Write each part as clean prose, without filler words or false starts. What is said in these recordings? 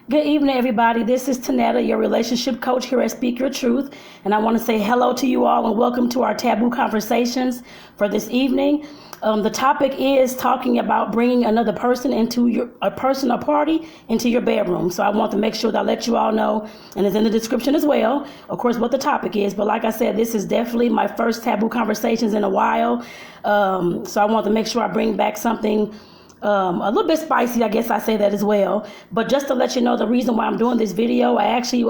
Good evening, everybody. This is Tonetta, your relationship coach here at Speak Your Truth. And I want to say hello to you all and welcome to our taboo conversations for this evening. The topic is talking about bringing another person into a party into your bedroom. So I want to make sure that I let you all know, and it's in the description as well, of course, what the topic is. But like I said, this is definitely my first taboo conversations in a while. So I want to make sure I bring back something a little bit spicy, I guess I say that as well. But just to let you know the reason why I'm doing this video, I actually,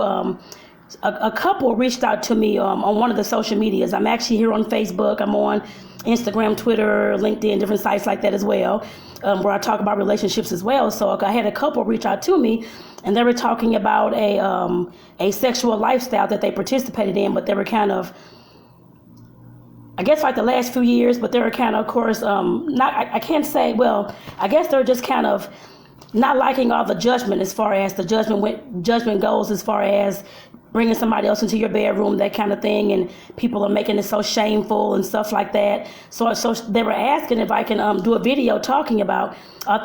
a couple reached out to me on one of the social medias. I'm actually here on Facebook. I'm on Instagram, Twitter, LinkedIn, different sites like that as well, where I talk about relationships as well. So I had a couple reach out to me, and they were talking about a sexual lifestyle that they participated in, but they were kind of, I guess, like the last few years, but they were kind of course, I can't say, well, I guess they're just kind of not liking all the judgment as far as the judgment goes, as far as bringing somebody else into your bedroom, that kind of thing, and people are making it so shameful and stuff like that. So they were asking if I can do a video talking about,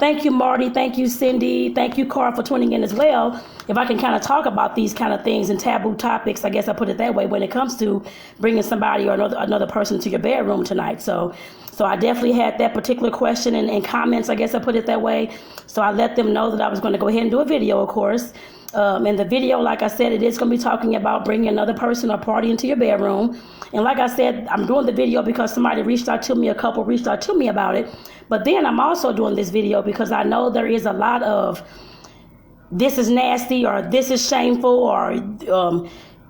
thank you, Marty, thank you, Cindy, thank you, Carl, for tuning in as well, if I can kind of talk about these kind of things and taboo topics, I guess I put it that way, when it comes to bringing somebody or another person to your bedroom tonight. So I definitely had that particular question and comments, I guess I put it that way. So I let them know that I was going to go ahead and do a video, of course. In the video, like I said, it is going to be talking about bringing another person or party into your bedroom. And like I said, I'm doing the video because somebody reached out to me, a couple reached out to me about it. But then I'm also doing this video because I know there is a lot of this is nasty, or this is shameful, or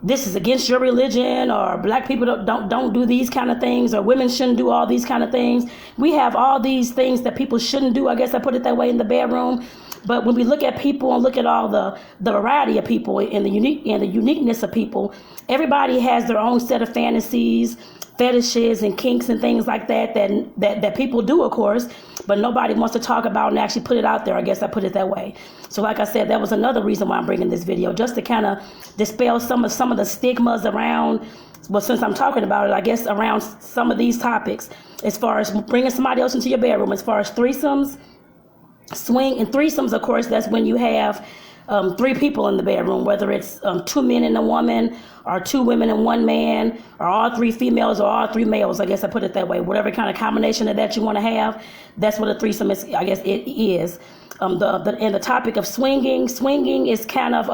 this is against your religion, or black people don't do these kind of things, or women shouldn't do all these kind of things. We have all these things that people shouldn't do, I guess I put it that way, in the bedroom. But when we look at people and look at all the variety of people and the uniqueness of people, everybody has their own set of fantasies, fetishes, and kinks and things like that people do, of course, but nobody wants to talk about and actually put it out there. I guess I put it that way. So like I said, that was another reason why I'm bringing this video, just to kind of dispel some of the stigmas around, well, since I'm talking about it, I guess, around some of these topics, as far as bringing somebody else into your bedroom, as far as threesomes. Swing and threesomes, of course, that's when you have three people in the bedroom, whether it's 2 men and a woman, or 2 women and 1 man, or all 3 females or all 3 males. I guess I put it that way. Whatever kind of combination of that you want to have, that's what a threesome is. I guess it is. And the topic of swinging is kind of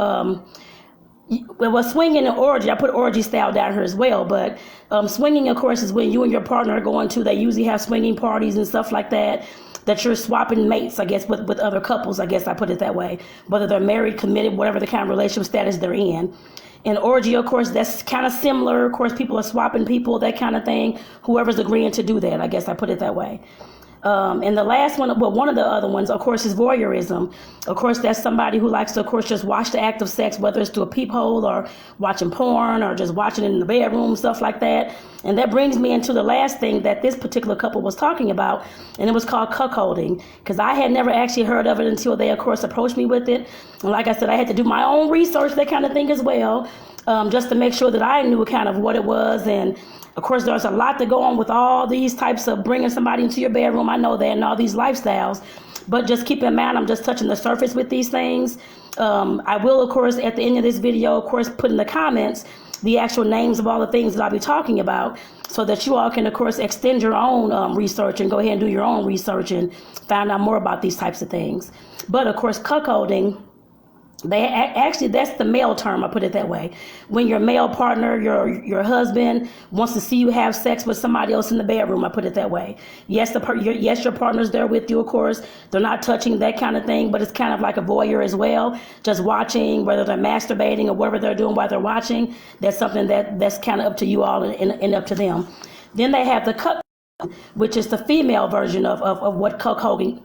well, swinging and orgy. I put orgy style down here as well, but swinging, of course, is when you and your partner are going to. They usually have swinging parties and stuff like that. That you're swapping mates, I guess, with other couples, I guess I put it that way. Whether they're married, committed, whatever the kind of relationship status they're in. And orgy, of course, that's kind of similar. Of course, people are swapping people, that kind of thing. Whoever's agreeing to do that, I guess I put it that way. And the last one, well, one of the other ones, of course, is voyeurism. Of course, that's somebody who likes to, of course, just watch the act of sex, whether it's through a peephole or watching porn or just watching it in the bedroom, stuff like that. And that brings me into the last thing that this particular couple was talking about, and it was called cuckolding, because I had never actually heard of it until they, of course, approached me with it. And like I said, I had to do my own research, that kind of thing as well, just to make sure that I knew kind of what it was. And of course, there's a lot to go on with all these types of bringing somebody into your bedroom. I know that, and all these lifestyles. But just keep in mind, I'm just touching the surface with these things. I will, of course, at the end of this video, of course, put in the comments the actual names of all the things that I'll be talking about, so that you all can, of course, extend your own research and go ahead and do your own research and find out more about these types of things. But, of course, cuckolding, that's the male term, I put it that way. When your male partner, your husband, wants to see you have sex with somebody else in the bedroom, I put it that way. Yes, your partner's there with you, of course. They're not touching, that kind of thing, but it's kind of like a voyeur as well. Just watching, whether they're masturbating or whatever they're doing while they're watching. That's something that's kind of up to you all and up to them. Then they have the cuckolding, which is the female version of what cuckolding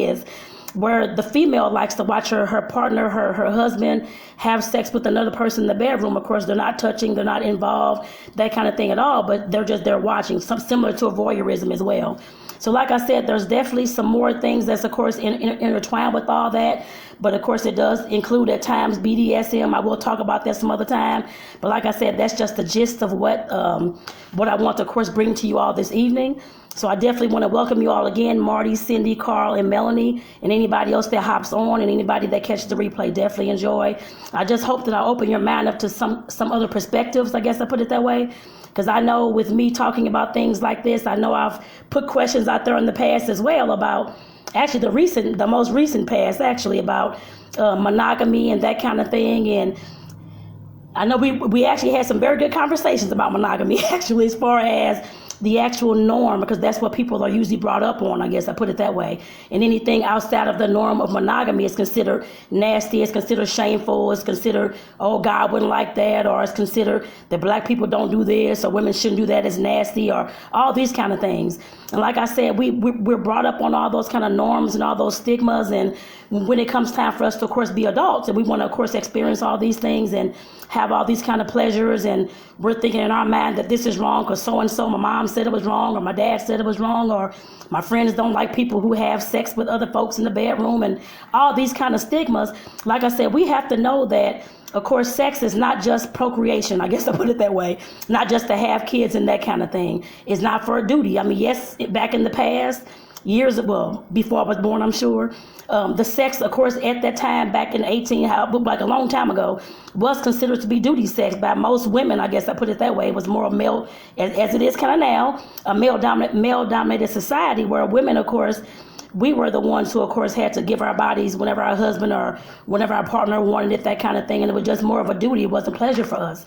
is, where the female likes to watch her partner, her husband, have sex with another person in the bedroom. Of course, they're not touching, they're not involved, that kind of thing at all, but they're watching, some similar to a voyeurism as well. So like I said, there's definitely some more things that's, of course, intertwined with all that. But of course, it does include at times BDSM. I will talk about that some other time. But like I said, that's just the gist of what I want to, of course, bring to you all this evening. So I definitely want to welcome you all again, Marty, Cindy, Carl, and Melanie, and anybody else that hops on, and anybody that catches the replay. Definitely enjoy. I just hope that I open your mind up to some other perspectives, I guess I put it that way. Because I know with me talking about things like this, I know I've put questions out there in the past as well about actually the most recent past, actually, about monogamy and that kind of thing. And I know we actually had some very good conversations about monogamy, actually, as far as the actual norm, because that's what people are usually brought up on, I guess I put it that way. And anything outside of the norm of monogamy is considered nasty, it's considered shameful, it's considered, oh, God wouldn't like that, or it's considered that black people don't do this, or women shouldn't do that, it's nasty, or all these kind of things. And like I said, we're brought up on all those kind of norms and all those stigmas, and when it comes time for us to, of course, be adults, and we want to, of course, experience all these things and have all these kind of pleasures, and we're thinking in our mind that this is wrong because so-and-so, my mom said it was wrong, or my dad said it was wrong, or my friends don't like people who have sex with other folks in the bedroom, and all these kind of stigmas. Like I said, we have to know that, of course, sex is not just procreation, I guess I put it that way, not just to have kids and that kind of thing. It's not for a duty. I mean, yes, back in the past, before I was born, I'm sure, the sex, of course, at that time, back in like a long time ago, was considered to be duty sex by most women, I guess I put it that way. It was more male, as it is kind of now, a male-dominated society where women, of course, we were the ones who, of course, had to give our bodies whenever our husband or whenever our partner wanted it, that kind of thing, and it was just more of a duty. It wasn't a pleasure for us.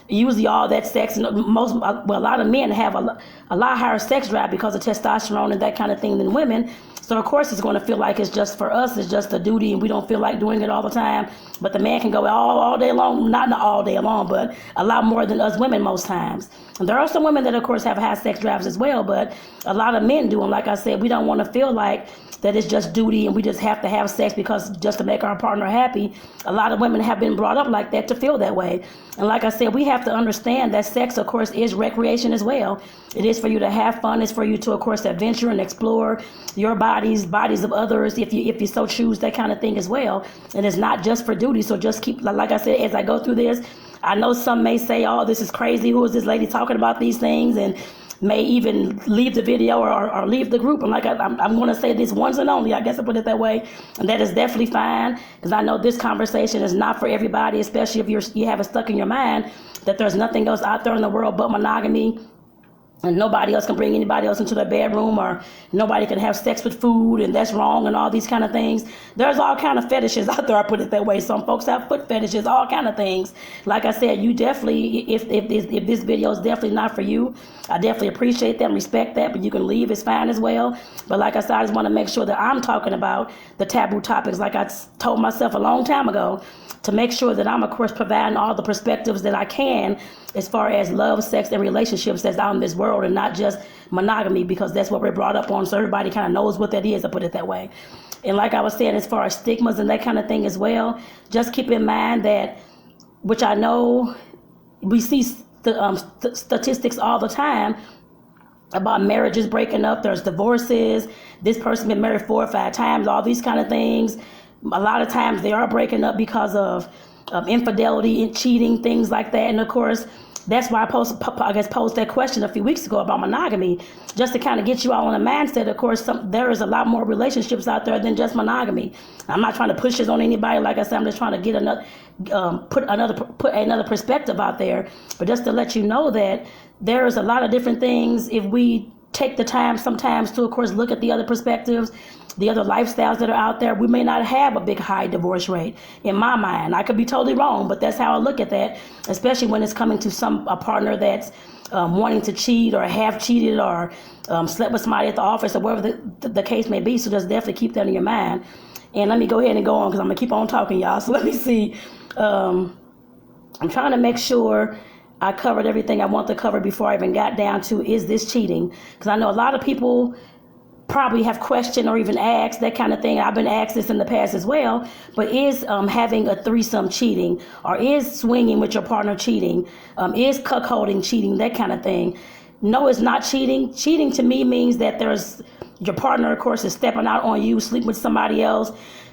Usually all that sex, and a lot of men have a lot higher sex drive because of testosterone and that kind of thing than women. So, of course, it's going to feel like it's just for us. It's just a duty, and we don't feel like doing it all the time. But the man can go all day long, not all day long, but a lot more than us women most times. And there are some women that, of course, have high sex drives as well, but a lot of men do. And like I said, we don't want to feel like that it's just duty and we just have to have sex because just to make our partner happy. A lot of women have been brought up like that to feel that way. And like I said, we have to understand that sex, of course, is recreation as well. It is for you to have fun. It's for you to, of course, adventure and explore your bodies of others, if you so choose, that kind of thing as well. And it's not just for duty. So just keep, like I said, as I go through this, I know some may say, oh, this is crazy. Who is this lady talking about these things? And may even leave the video or leave the group. And like I'm going to say this once and only, I guess I put it that way. And that is definitely fine, because I know this conversation is not for everybody, especially if you have it stuck in your mind that there's nothing else out there in the world but monogamy. And nobody else can bring anybody else into their bedroom, or nobody can have sex with food, and that's wrong, and all these kind of things. There's all kind of fetishes out there, I put it that way. Some folks have foot fetishes, all kind of things. Like I said, you definitely, if this video is definitely not for you, I definitely appreciate that and respect that, but you can leave, it's fine as well. But like I said, I just want to make sure that I'm talking about the taboo topics, like I told myself a long time ago, to make sure that I'm, of course, providing all the perspectives that I can as far as love, sex, and relationships that's out in this world, and not just monogamy, because that's what we're brought up on, so everybody kind of knows what that is, I put it that way. And like I was saying, as far as stigmas and that kind of thing as well, just keep in mind that, which I know we see statistics all the time about marriages breaking up, there's divorces, this person been married 4 or 5 times, all these kind of things. A lot of times they are breaking up because of infidelity and cheating, things like that. And of course, that's why I posed that question a few weeks ago about monogamy, just to kind of get you all in a mindset. Of course, there is a lot more relationships out there than just monogamy. I'm not trying to push this on anybody. Like I said, I'm just trying to get put another perspective out there. But just to let you know that there is a lot of different things. If we take the time sometimes to, of course, look at the other perspectives, the other lifestyles that are out there, we may not have a big high divorce rate. In my mind, I could be totally wrong, but that's how I look at that, especially when it's coming to a partner that's wanting to cheat or have cheated or slept with somebody at the office or whatever the case may be. So just definitely keep that in your mind. And let me go ahead and go on, because I'm going to keep on talking, y'all. So let me see. I'm trying to make sure I covered everything I want to cover before I even got down to, is this cheating? Because I know a lot of people probably have questioned or even asked that kind of thing. I've been asked this in the past as well, but is having a threesome cheating, or is swinging with your partner cheating, is cuckolding cheating, that kind of thing? No, it's not cheating. Cheating to me means that your partner, of course, is stepping out on you, sleeping with somebody else,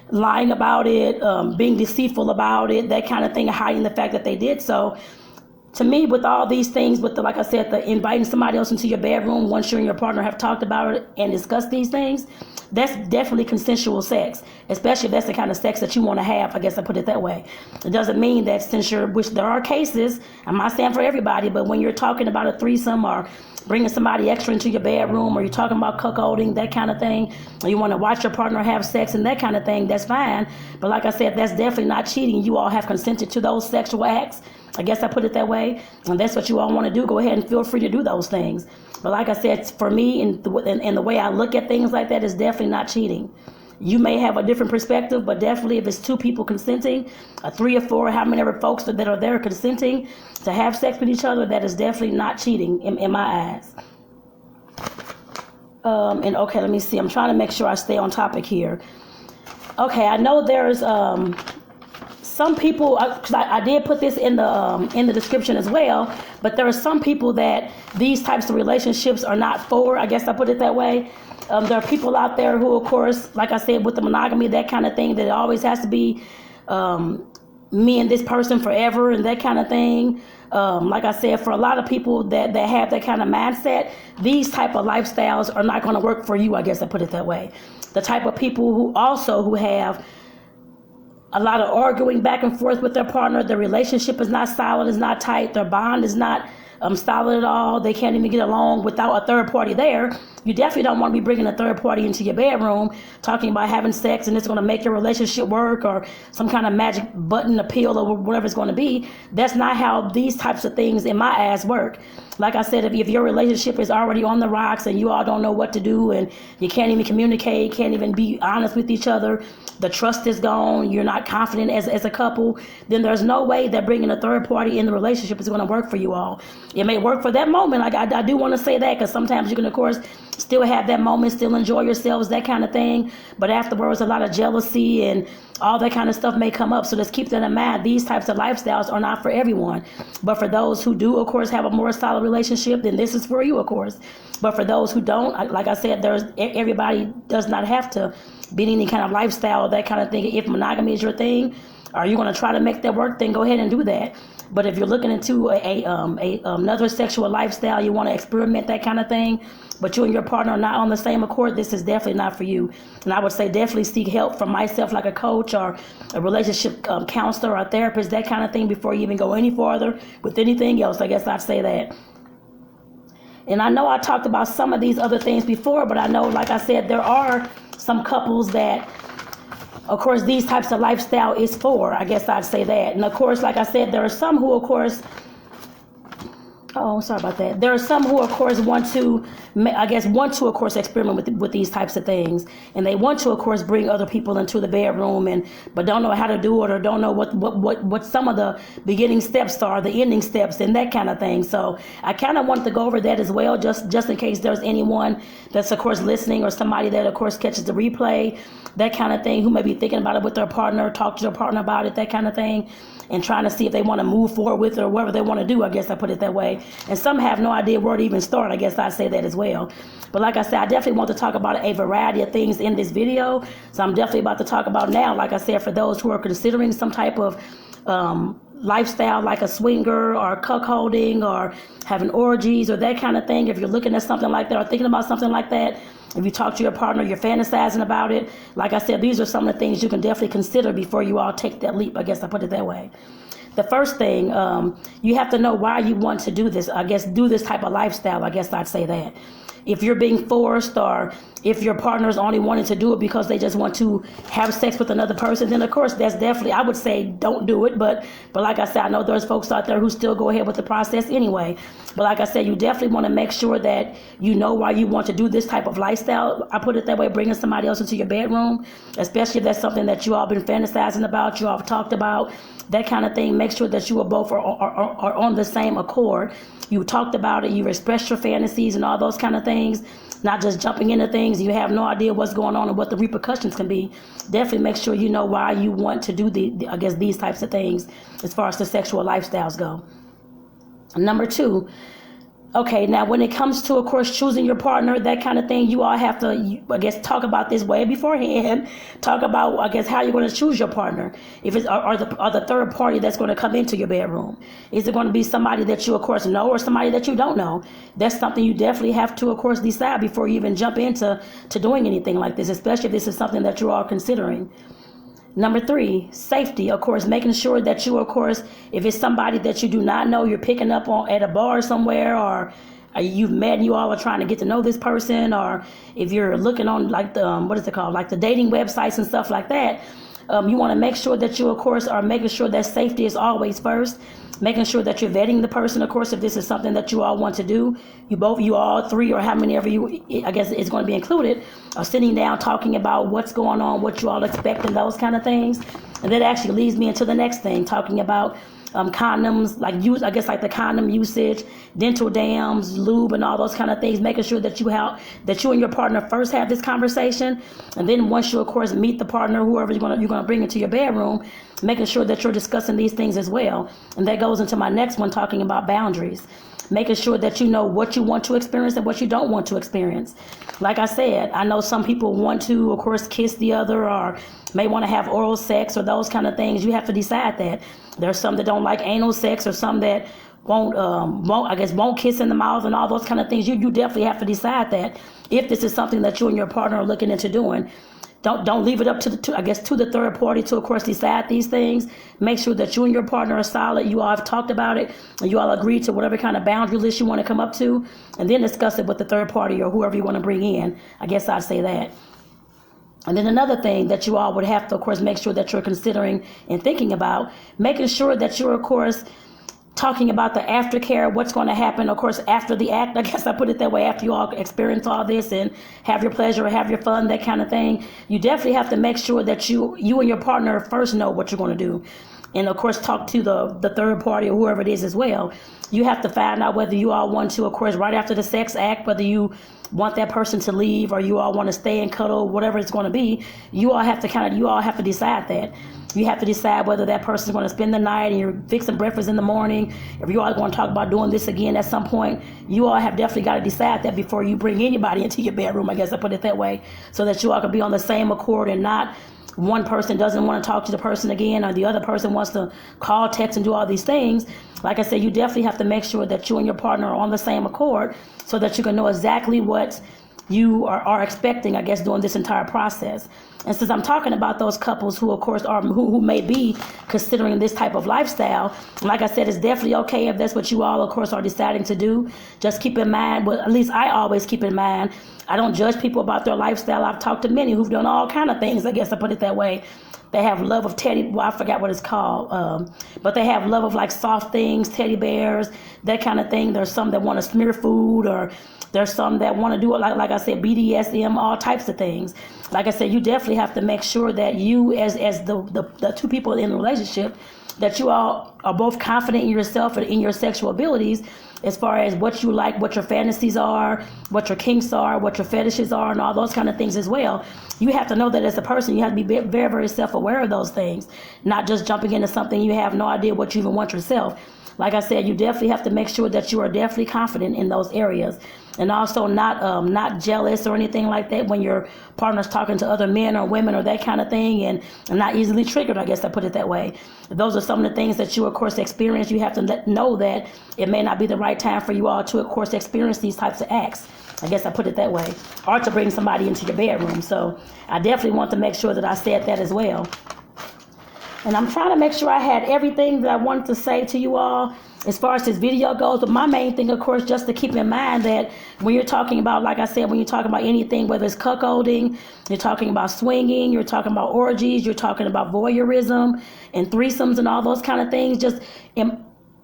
lying about it, being deceitful about it, that kind of thing, hiding the fact that they did so. to me, with all these things, with like I said, the inviting somebody else into your bedroom once you and your partner have talked about it and discussed these things, that's definitely consensual sex, especially if that's the kind of sex that you want to have. I guess I put it that way. It doesn't mean that which there are cases, I'm not saying for everybody, but when you're talking about a threesome or bringing somebody extra into your bedroom, or you're talking about cuckolding, that kind of thing, or you want to watch your partner have sex and that kind of thing, that's fine. But like I said, that's definitely not cheating. You all have consented to those sexual acts. I guess I put it that way. And that's what you all want to do. Go ahead and feel free to do those things. But like I said, for me, and the way I look at things like that is definitely not cheating. You may have a different perspective, but definitely if it's two people consenting, 3 or 4, how many ever folks that are there consenting to have sex with each other, that is definitely not cheating in my eyes. And okay, let me see. I'm trying to make sure I stay on topic here. Okay, I know there's some people, because I did put this in the description as well, but there are some people that these types of relationships are not for. I guess I put it that way. There are people out there who, of course, like I said, with the monogamy, that kind of thing, that it always has to be me and this person forever and that kind of thing. Like I said, for a lot of people that have that kind of mindset, these type of lifestyles are not going to work for you. I guess I put it that way. The type of people who have a lot of arguing back and forth with their partner, their relationship is not solid, is not tight, their bond is not solid at all. They can't even get along without a third party there. You definitely don't want to be bringing a third party into your bedroom talking about having sex and it's going to make your relationship work, or some kind of magic button appeal, or whatever it's going to be. That's not how these types of things in my eyes work. Like I said, if your relationship is already on the rocks and you all don't know what to do and you can't even communicate, can't even be honest with each other, the trust is gone, you're not confident as a couple, then there's no way that bringing a third party in the relationship is going to work for you all. It may work for that moment. Like I do want to say that, because sometimes you can, of course, still have that moment, still enjoy yourselves, that kind of thing. But afterwards, a lot of jealousy and all that kind of stuff may come up. So just keep that in mind. These types of lifestyles are not for everyone. But for those who do, of course, have a more solid relationship, then this is for you, of course. But for those who don't, like I said, everybody does not have to be in any kind of lifestyle, that kind of thing. If monogamy is your thing, or you're going to try to make that work, then go ahead and do that. But if you're looking into another sexual lifestyle, you want to experiment that kind of thing, but you and your partner are not on the same accord, this is definitely not for you. And I would say definitely seek help from myself, like a coach or a relationship counselor or a therapist, that kind of thing, before you even go any farther with anything else. I guess I'd say that. And I know I talked about some of these other things before, but I know, like I said, there are some couples that, of course, these types of lifestyle is for. I guess I'd say that. And of course, like I said, there are some who, of course, sorry about that. There are some who, of course, want to, of course, experiment with these types of things, and they want to, of course, bring other people into the bedroom, but don't know how to do it, or don't know what some of the beginning steps are, the ending steps, and that kind of thing. So I kind of wanted to go over that as well, just in case there's anyone that's, of course, listening, or somebody that, of course, catches the replay, that kind of thing, who may be thinking about it with their partner, talk to their partner about it, that kind of thing, and trying to see if they want to move forward with it, or whatever they want to do. I guess I put it that way. And some have no idea where to even start. I guess I'd say that as well. But like I said, I definitely want to talk about a variety of things in this video. So I'm definitely about to talk about now, like I said, for those who are considering some type of lifestyle, like a swinger or cuckolding or having orgies or that kind of thing. If you're looking at something like that or thinking about something like that, if you talk to your partner, you're fantasizing about it, like I said, these are some of the things you can definitely consider before you all take that leap. I guess I put it that way. The first thing, you have to know why you want to do this. I guess do this type of lifestyle. I guess I'd say that. If you're being forced, or if your partner's only wanting to do it because they just want to have sex with another person, then of course that's definitely, I would say, don't do it. But like I said, I know there's folks out there who still go ahead with the process anyway. But like I said, you definitely want to make sure that you know why you want to do this type of lifestyle. I put it that way, bringing somebody else into your bedroom, especially if that's something that you all been fantasizing about, you all have talked about, that kind of thing. Make sure that you are both are on the same accord. You talked about it, you expressed your fantasies and all those kind of things, not just jumping into things. You have no idea what's going on and what the repercussions can be. Definitely make sure you know why you want to do these types of things as far as the sexual lifestyles go. Number 2, Okay, now when it comes to, of course, choosing your partner, that kind of thing, you all have to, I guess, talk about this way beforehand. Talk about, I guess, how you're going to choose your partner. If it's or the third party that's going to come into your bedroom. Is it going to be somebody that you, of course, know or somebody that you don't know? That's something you definitely have to, of course, decide before you even jump into doing anything like this, especially if this is something that you are considering. Number 3, safety. Of course, making sure that you, of course, if it's somebody that you do not know, you're picking up on at a bar somewhere, or you've met and you all are trying to get to know this person, or if you're looking on like the, what is it called, like the dating websites and stuff like that, you want to make sure that you, of course, are making sure that safety is always first. Making sure that you're vetting the person, of course, if this is something that you all want to do. You all 3, or how many ever you, I guess, is going to be included, are sitting down talking about what's going on, what you all expect, and those kind of things. And that actually leads me into the next thing, talking about condoms, like the condom usage, dental dams, lube, and all those kind of things. Making sure that you and your partner first have this conversation, and then once you, of course, meet the partner, whoever you're gonna bring into your bedroom, making sure that you're discussing these things as well. And that goes into my next one, talking about boundaries. Making sure that you know what you want to experience and what you don't want to experience. Like I said, I know some people want to, of course, kiss the other, or may want to have oral sex, or those kind of things. You have to decide that. There's some that don't like anal sex, or some that won't kiss in the mouth, and all those kind of things. You definitely have to decide that if this is something that you and your partner are looking into doing. Don't leave it up to the third party to, of course, decide these things. Make sure that you and your partner are solid. You all have talked about it, and you all agree to whatever kind of boundary list you want to come up to, and then discuss it with the third party or whoever you want to bring in. I guess I'd say that. And then another thing that you all would have to, of course, make sure that you're considering and thinking about, making sure that you're, of course, talking about the aftercare, what's going to happen, of course, after the act. I guess I put it that way, after you all experience all this and have your pleasure or have your fun, that kind of thing. You definitely have to make sure that you and your partner first know what you're going to do. And, of course, talk to the third party or whoever it is as well. You have to find out whether you all want to, of course, right after the sex act, whether you want that person to leave or you all want to stay and cuddle, whatever it's going to be. You all have to decide that. You have to decide whether that person is going to spend the night and you're fixing breakfast in the morning. If you all are going to talk about doing this again at some point, you all have definitely got to decide that before you bring anybody into your bedroom, I guess I put it that way, so that you all can be on the same accord and not one person doesn't want to talk to the person again or the other person wants to call, text, and do all these things. Like I said, you definitely have to make sure that you and your partner are on the same accord so that you can know exactly what you are expecting, I guess, during this entire process. And since I'm talking about those couples who, of course, who may be considering this type of lifestyle, like I said, it's definitely okay if that's what you all, of course, are deciding to do. Just keep in mind, well, at least I always keep in mind, I don't judge people about their lifestyle. I've talked to many who've done all kind of things, I guess I put it that way. They have love of I forgot what it's called, but they have love of like soft things, teddy bears, that kind of thing. There's some that want to smear food, or there's some that want to do it like I said, BDSM, all types of things. Like I said, you definitely have to make sure that you, as the two people in the relationship, that you all are both confident in yourself and in your sexual abilities, as far as what you like, what your fantasies are, what your kinks are, what your fetishes are, and all those kind of things as well. You have to know that as a person, you have to be very, very self-aware of those things, not just jumping into something you have no idea what you even want yourself. Like I said, you definitely have to make sure that you are definitely confident in those areas, and also not jealous or anything like that when your partner's talking to other men or women or that kind of thing, and not easily triggered, I guess I put it that way. Those are some of the things that you, of course, experience. You have to know that it may not be the right time for you all to, of course, experience these types of acts. I guess I put it that way, or to bring somebody into your bedroom. So I definitely want to make sure that I said that as well. And I'm trying to make sure I had everything that I wanted to say to you all as far as this video goes. But my main thing, of course, just to keep in mind that when you're talking about, like I said, when you're talking about anything, whether it's cuckolding, you're talking about swinging, you're talking about orgies, you're talking about voyeurism and threesomes and all those kind of things. Just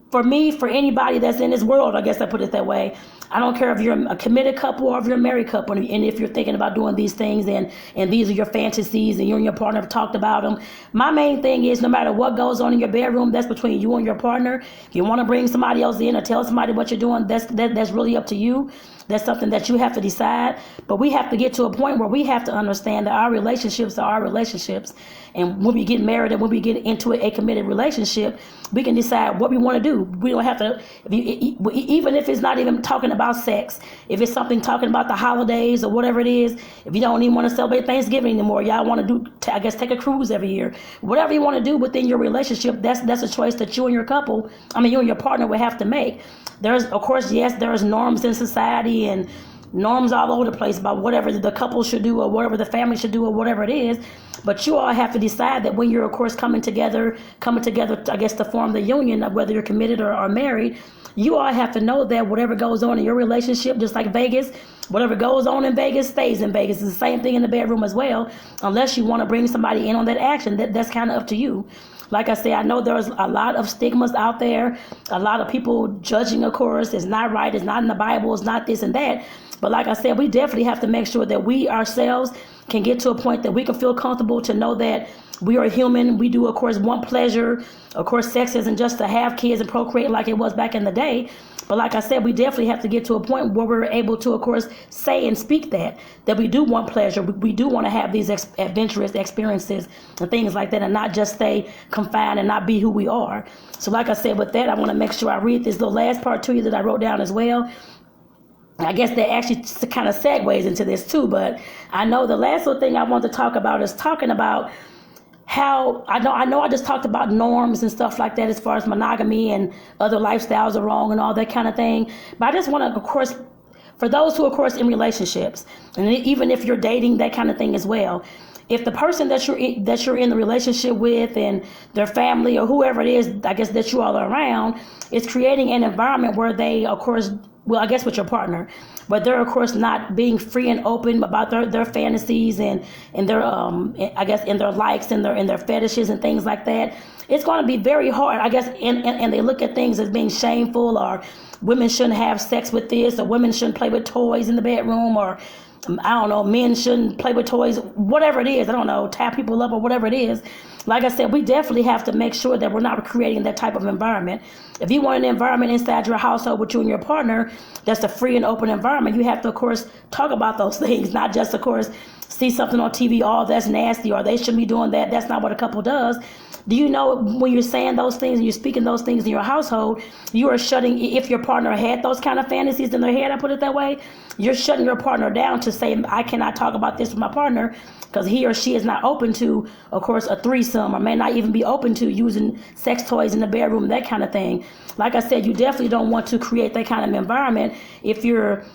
for me, for anybody that's in this world, I guess I put it that way, I don't care if you're a committed couple or if you're a married couple, and if you're thinking about doing these things and these are your fantasies and you and your partner have talked about them. My main thing is, no matter what goes on in your bedroom, that's between you and your partner. If you want to bring somebody else in or tell somebody what you're doing, that's really up to you. That's something that you have to decide. But we have to get to a point where we have to understand that our relationships are our relationships. And when we get married and when we get into a committed relationship, we can decide what we want to do. We don't have to, even if it's not even talking about sex, if it's something talking about the holidays or whatever it is, if you don't even want to celebrate Thanksgiving anymore, y'all want to do, I guess, take a cruise every year. Whatever you want to do within your relationship, that's a choice that you and your couple, you and your partner would have to make. There's, of course, yes, there's norms in society and norms all over the place about whatever the couple should do or whatever the family should do or whatever it is. But you all have to decide that when you're, of course, coming together, I guess, to form the union, whether you're committed or married, you all have to know that whatever goes on in your relationship, just like Vegas, whatever goes on in Vegas stays in Vegas. It's the same thing in the bedroom as well, unless you want to bring somebody in on that action. That's kind of up to you. Like I say, I know there's a lot of stigmas out there, a lot of people judging, of course. It's not right, it's not in the Bible, it's not this and that. But like I said, we definitely have to make sure that we ourselves can get to a point that we can feel comfortable to know that we are human. We do, of course, want pleasure. Of course, sex isn't just to have kids and procreate like it was back in the day. But like I said, we definitely have to get to a point where we're able to, of course, say and speak that we do want pleasure. We do want to have these adventurous experiences and things like that, and not just stay confined and not be who we are. So like I said, with that, I want to make sure I read this little last part to you that I wrote down as well. I guess that actually kind of segues into this too, but I know the last little thing I want to talk about is talking about how I know I just talked about norms and stuff like that as far as monogamy and other lifestyles are wrong and all that kind of thing. But I just want to, of course, for those who, of course, in relationships, and even if you're dating, that kind of thing as well, if the person that you're in the relationship with and their family or whoever it is, I guess, that you all are around, is creating an environment where they, of course, well, I guess with your partner, but they're, of course, not being free and open about their fantasies and their, I guess, in their likes and their fetishes and things like that. It's going to be very hard, I guess, and they look at things as being shameful, or women shouldn't have sex with this, or women shouldn't play with toys in the bedroom, or I don't know, men shouldn't play with toys, whatever it is, I don't know, tie people up or whatever it is. Like I said, we definitely have to make sure that we're not creating that type of environment. If you want an environment inside your household with you and your partner that's a free and open environment, you have to, of course, talk about those things, not just, of course, see something on TV, oh, that's nasty, or they shouldn't be doing that. That's not what a couple does. Do you know when you're saying those things and you're speaking those things in your household, you are shutting, if your partner had those kind of fantasies in their head, I put it that way, you're shutting your partner down to say, I cannot talk about this with my partner because he or she is not open to, of course, a threesome, or may not even be open to using sex toys in the bedroom, that kind of thing. Like I said, you definitely don't want to create that kind of environment if you're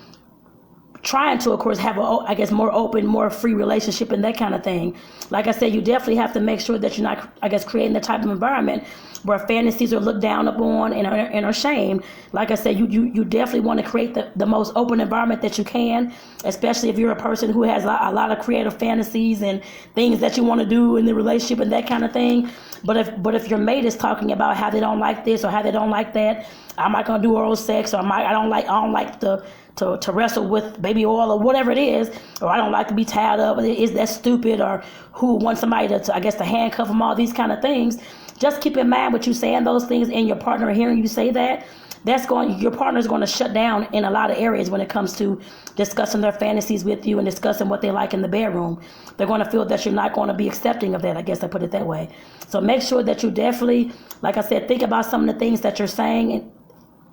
trying to, of course, have I guess, more open, more free relationship and that kind of thing. Like I said, you definitely have to make sure that you're not, I guess, creating the type of environment where fantasies are looked down upon and are shamed. Like I said, you definitely want to create the most open environment that you can, especially if you're a person who has a lot of creative fantasies and things that you want to do in the relationship and that kind of thing. But if your mate is talking about how they don't like this or how they don't like that, I'm not gonna do oral sex, or I don't like to wrestle with baby oil or whatever it is, or I don't like to be tied up, is that stupid, or who wants somebody to, I guess, to handcuff them, all these kind of things. Just keep in mind what you're saying those things and your partner hearing you say that. Your partner is going to shut down in a lot of areas when it comes to discussing their fantasies with you and discussing what they like in the bedroom. They're going to feel that you're not going to be accepting of that, I guess I put it that way. So make sure that you definitely, like I said, think about some of the things that you're saying.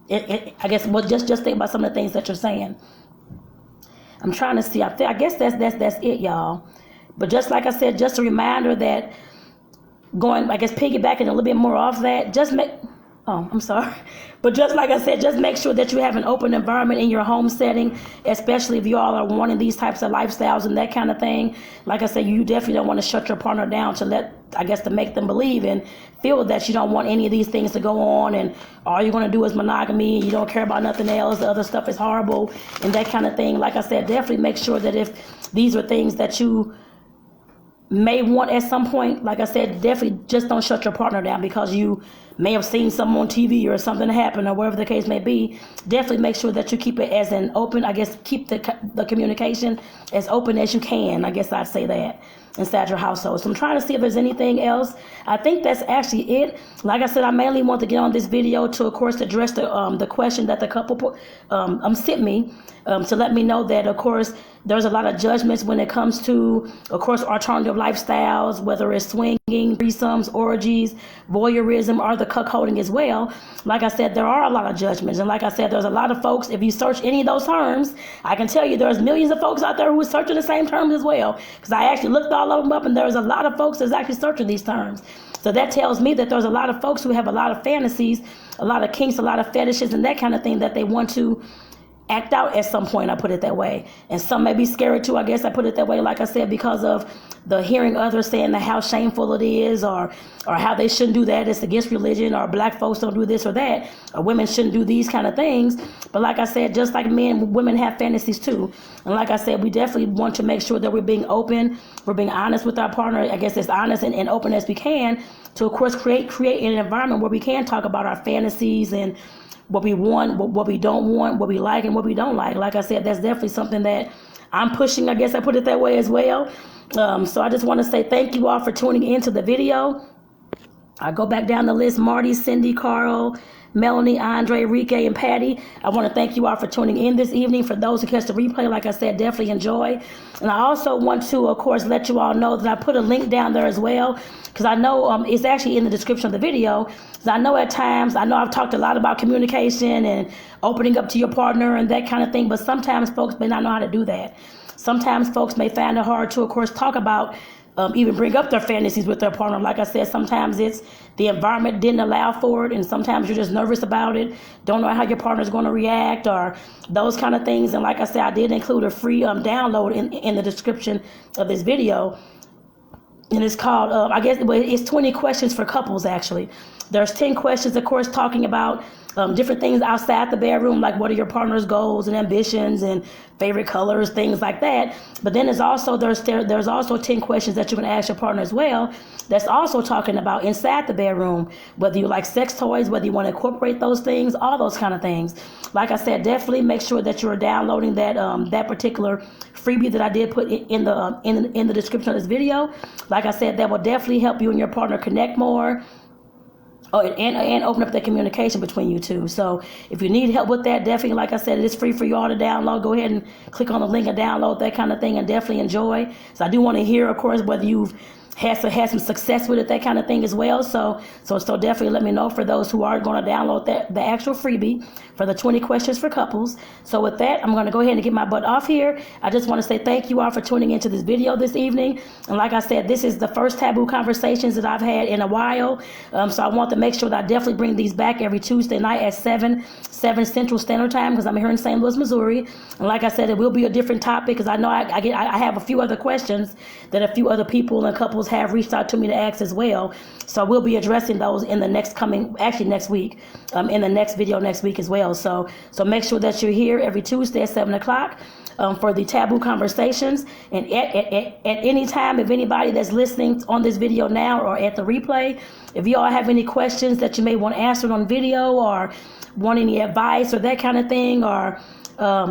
I guess, well, just think about some of the things that you're saying. I'm trying to see. I guess that's it, y'all. But just like I said, just a reminder that going, I guess, piggybacking a little bit more off that, I'm sorry. But just like I said, just make sure that you have an open environment in your home setting, especially if you all are wanting these types of lifestyles and that kind of thing. Like I said, you definitely don't want to shut your partner down to make them believe and feel that you don't want any of these things to go on and all you're going to do is monogamy and you don't care about nothing else. The other stuff is horrible and that kind of thing. Like I said, definitely make sure that if these are things that you may want at some point, like I said, definitely just don't shut your partner down because you may have seen something on TV or something happen or whatever the case may be. Definitely make sure that you keep it as an open, I guess, keep the communication as open as you can. I guess I'd say that. inside your household. So I'm trying to see if there's anything else. I think that's actually it. Like I said, I mainly want to get on this video to, of course, address the question that the couple sent me, to let me know that, of course, there's a lot of judgments when it comes to, of course, alternative lifestyles, whether it's swinging, threesomes, orgies, voyeurism, or the cuckolding as well. Like I said, there are a lot of judgments. And like I said, there's a lot of folks, if you search any of those terms, I can tell you there's millions of folks out there who are searching the same terms as well. Because I actually looked all of them up, and there's a lot of folks that's actually searching these terms. So that tells me that there's a lot of folks who have a lot of fantasies, a lot of kinks, a lot of fetishes, and that kind of thing that they want to act out at some point, I put it that way. And some may be scared too, I guess I put it that way, like I said, because of the hearing others saying that how shameful it is, or how they shouldn't do that, it's against religion, or black folks don't do this or that, or women shouldn't do these kind of things. But like I said, just like men, women have fantasies too. And like I said, we definitely want to make sure that we're being open, we're being honest with our partner, I guess as honest and open as we can, to of course create an environment where we can talk about our fantasies and what we want, what we don't want, what we like and what we don't like. Like I said, that's definitely something that I'm pushing, I guess I put it that way as well. So I just want to say thank you all for tuning into the video. I go back down the list: Marty, Cindy, Carl, Melanie, Andre, Rike, and Patty. I want to thank you all for tuning in this evening. For those who catch the replay, like I said, definitely enjoy. And I also want to, of course, let you all know that I put a link down there as well, because I know it's actually in the description of the video. Because I know at times, I know I've talked a lot about communication and opening up to your partner and that kind of thing, but sometimes folks may not know how to do that. Sometimes folks may find it hard to, of course, talk about, even bring up their fantasies with their partner. Like I said, sometimes it's the environment didn't allow for it, and sometimes you're just nervous about it, don't know how your partner's going to react, or those kind of things. And like I said, I did include a free download in the description of this video, and it's called, I guess it's 20 questions for couples, actually. There's 10 questions, of course, talking about different things outside the bedroom, like what are your partner's goals and ambitions and favorite colors, things like that. But then there's also 10 questions that you can ask your partner as well, that's also talking about inside the bedroom, whether you like sex toys, whether you want to incorporate those things, all those kind of things. Like I said, definitely make sure that you're downloading that particular freebie that I did put in the description of this video. Like I said, that will definitely help you and your partner connect more. Oh, and open up that communication between you two. So if you need help with that, definitely, like I said, it is free for you all to download. Go ahead and click on the link and download that kind of thing, and definitely enjoy. So I do want to hear, of course, whether you've had some success with it, that kind of thing as well. So definitely let me know for those who are going to download the actual freebie for the 20 questions for couples. So with that, I'm going to go ahead and get my butt off here. I just want to say thank you all for tuning into this video this evening. And like I said, this is the first taboo conversations that I've had in a while. So I want to make sure that I definitely bring these back every Tuesday night at 7 Central Standard Time, because I'm here in St. Louis, Missouri. And like I said, it will be a different topic, because I know I have a few other questions that a few other people and couples have reached out to me to ask as well. So we'll be addressing those in the next week, in the next video next week as well. So make sure that you're here every Tuesday at 7 o'clock for the taboo conversations. And at any time, if anybody that's listening on this video now or at the replay, if you all have any questions that you may want answered on video, or want any advice or that kind of thing, or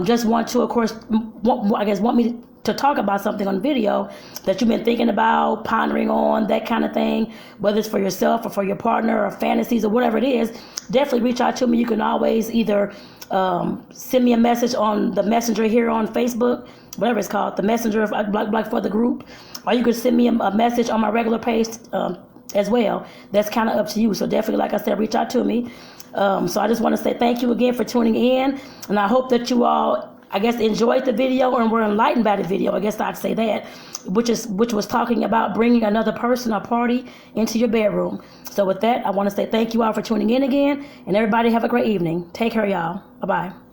just want to, of course, want me to talk about something on video that you've been thinking about, pondering on, that kind of thing, whether it's for yourself or for your partner, or fantasies or whatever it is, definitely reach out to me. You can always either send me a message on the messenger here on Facebook, whatever it's called, the messenger like for the group, or you can send me a message on my regular page as well. That's kind of up to you. So definitely, like I said, reach out to me. So I just want to say thank you again for tuning in, and I hope that you all, I guess, enjoyed the video and were enlightened by the video. I guess I'd say that, which was talking about bringing another person or party into your bedroom. So with that, I want to say thank you all for tuning in again, and everybody have a great evening. Take care, y'all. Bye-bye.